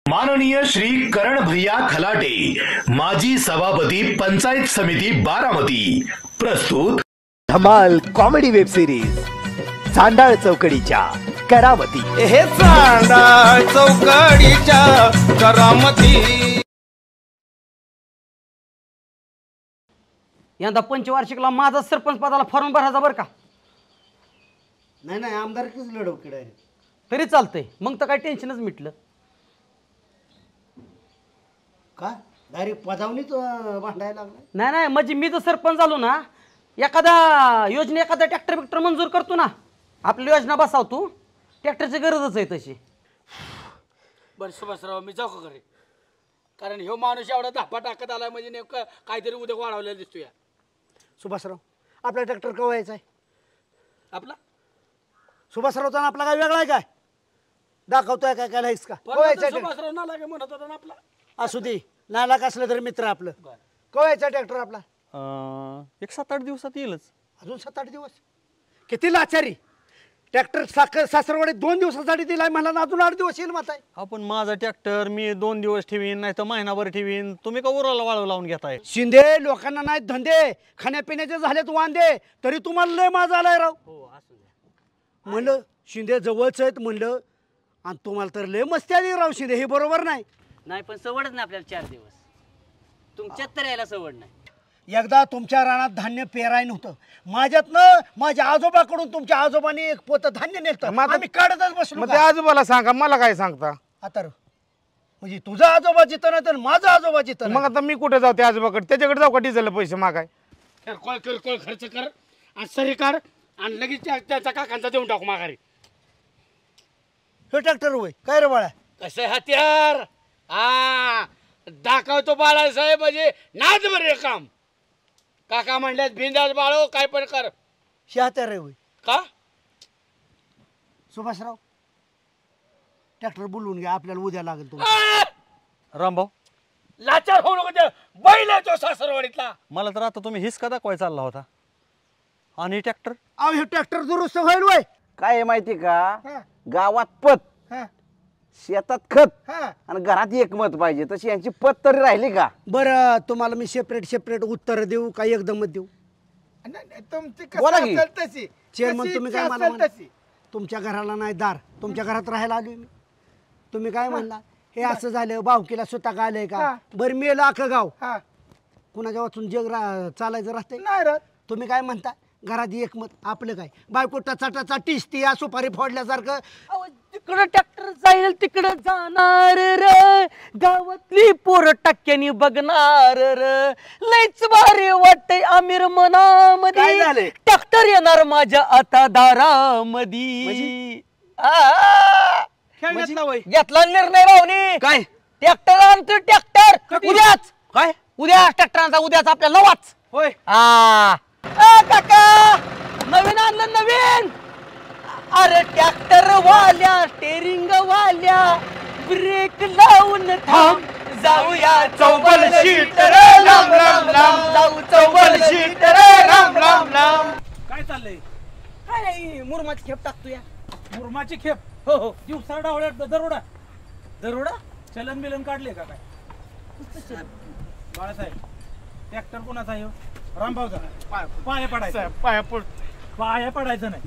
माननीय श्री करण भैया खलाटे, माजी सभापती पंचायत समिती बारामती, प्रस्तुत धमाल कॉमेडी वेब सिरीज चांडाळ चौकडीच्या करामती। हे चांडाळ चौकडीच्या करामती। यंदा पंचवार्षिकला माझा सरपंच पदाला फॉर्म भरायचा बरं का? नाही आमदारकीच लढव की डायरेक्ट तरी चालतंय, मग तर काही टेन्शनच मिटलं। का डायरेक्ट पदावणीच भांडायला लागला? नाही म्हणजे मी जर सरपंच झालो ना, एखादा योजने एखादा ट्रॅक्टर बिक्टर मंजूर करतो ना, आपली योजना बसावतो, ट्रॅक्टरची गरजच आहे तशी। बरं सुभाषराव, मी जाऊ का घरी? कारण ह्यो माणूस एवढा धापा टाकत आलाय म्हणजे नेमकं काहीतरी उद्या वाढवलेला दिसतोय। सुभाषराव, आपला ट्रॅक्टर केव्हा यायचा आहे? आपला सुभाषरावचा आपला काय वेगळा आहे काय? दाखवतोय काय काय का? सुभाषराव ना लागे म्हणत होता ना आपला। असू दे, नालायक असलं तरी मित्र आपलं। केव्हा यायचा ट्रॅक्टर आपला? एक 7-8 दिवसात येईलच। अजून 7-8 दिवस? किती लाचारी! ट्रॅक्टर सासरवाडी 2 दिवसासाठी दिलाय मला ना, अजून 8 दिवस येईल मत आहे। आपण माझा ट्रॅक्टर मी 2 दिवस ठेवीन, नाही तर महिनाभर ठेवीन। तुम्ही का उराला वाळू लावून घेताय? शिंदे, लोकांना नाही धंदे, खाण्यापिण्याचे झालेत वांदे, तरी तुम्हाला लय माझा आलाय राव। म्हणलं शिंदे जवळच आहेत म्हणलं, आणि तुम्हाला तर लय मस्ती आली राव शिंदे। हे बरोबर नाही। नाही पण सवडच नाही आपल्याला 4 दिवस, तुमच्यात तर यायला सवड नाही। एकदा तुमच्या रानात धान्य पेराय नव्हतं, माझ्यातनं माझ्या आजोबाकडून तुमच्या आजोबांनी एक पोत धान्य नेलं, आम्ही काढतच बसलो। मग ते आजोबाला सांगा, मला काय सांगता? आता म्हणजे तुझा आजोबा जिथं नाही तर माझा आजोबा जिथं। मग आता मी कुठे जाऊ? त्या आजोबाकडे, त्याच्याकडे जाऊ का डिझेल पैसे मागाय? किरकोळ खर्च कर आणि सरी काढ आणि लगेच त्याचा काकांचा देऊन टाकू माघारी। हे ट्रॅक्टर होय काय रे बाळा? कसं हत्यार दाखवतो बाळासाहेब, म्हणजे नाच बरे काम। काका म्हणल्यात बिंदास बाळो, काय पण कर। शहात्तर रे होय का? सुभाषराव, ट्रॅक्टर बोलवून घ्या, आपल्याला उद्या लागेल। तो रामभाऊ, लाचार होऊ नको, ते बैल आहे तो सासरवाडीतला। मला तर आता तुम्ही हिसका दाखवाय चालला होता, आणि ट्रॅक्टर? अहो हे ट्रॅक्टर दुरुस्त होईल वय? काय आहे माहिती का, गावात पत, शेतात खत आणि घरात एकमत पाहिजे, तशी यांची पत तरी राहिली का? बरं, तुम्हाला मी सेपरेट उत्तर देऊ का एकदमच देऊ? बोला की चेअरमन, तुम्ही काय मला तुमच्या घराला नाही दार, तुमच्या घरात राहायला आलोय मी। तुम्ही काय म्हणला हे असं झालं, भावकीला स्वतः आलंय का? बरं मेलं अख्खं गाव, कुणाच्या वाचून जग चालायचं राहतंय नाही? तुम्ही काय म्हणता घरात एकमत, आपलं काय? बायको टचा टिसती या सुपारी फोडल्यासारखं। तिकडं ट्रॅक्टर जाईल तिकडं जाणार र, गावातली पोरं टक्क्यानी बघणार र, लयच भारी वाटतंय आमिर मनामध्ये, ट्रॅक्टर येणार माझ्या आता दारामध्ये। घेतला निर्णय भाऊनी, काय ट्रॅक्टर आणतो? ट्रॅक्टर उद्याच। काय उद्या? ट्रॅक्टरांचा उद्याच आपल्याला नवाच होय? काका नवीन आणलं, नवीन। अरे ट्रॅक्टर वाल्या, स्टेरिंग वाल्या, ब्रेक लावून थांब, जाऊया चौबल शीट रे, लांब लांब लांब जाऊ, चौबल शीट रे, लांब लांब लांब। काय चाललंय? काय नाही, मुरमाची खेप टाकतो या। मुरमाची खेप? हो दिवसा डावळ्यात दरोडा चलन बिलन काढले का काय? बाळासाहेब, ट्रॅक्टर कोणाचा आहे? रामभाऊचा। पाया पडायचं नाही।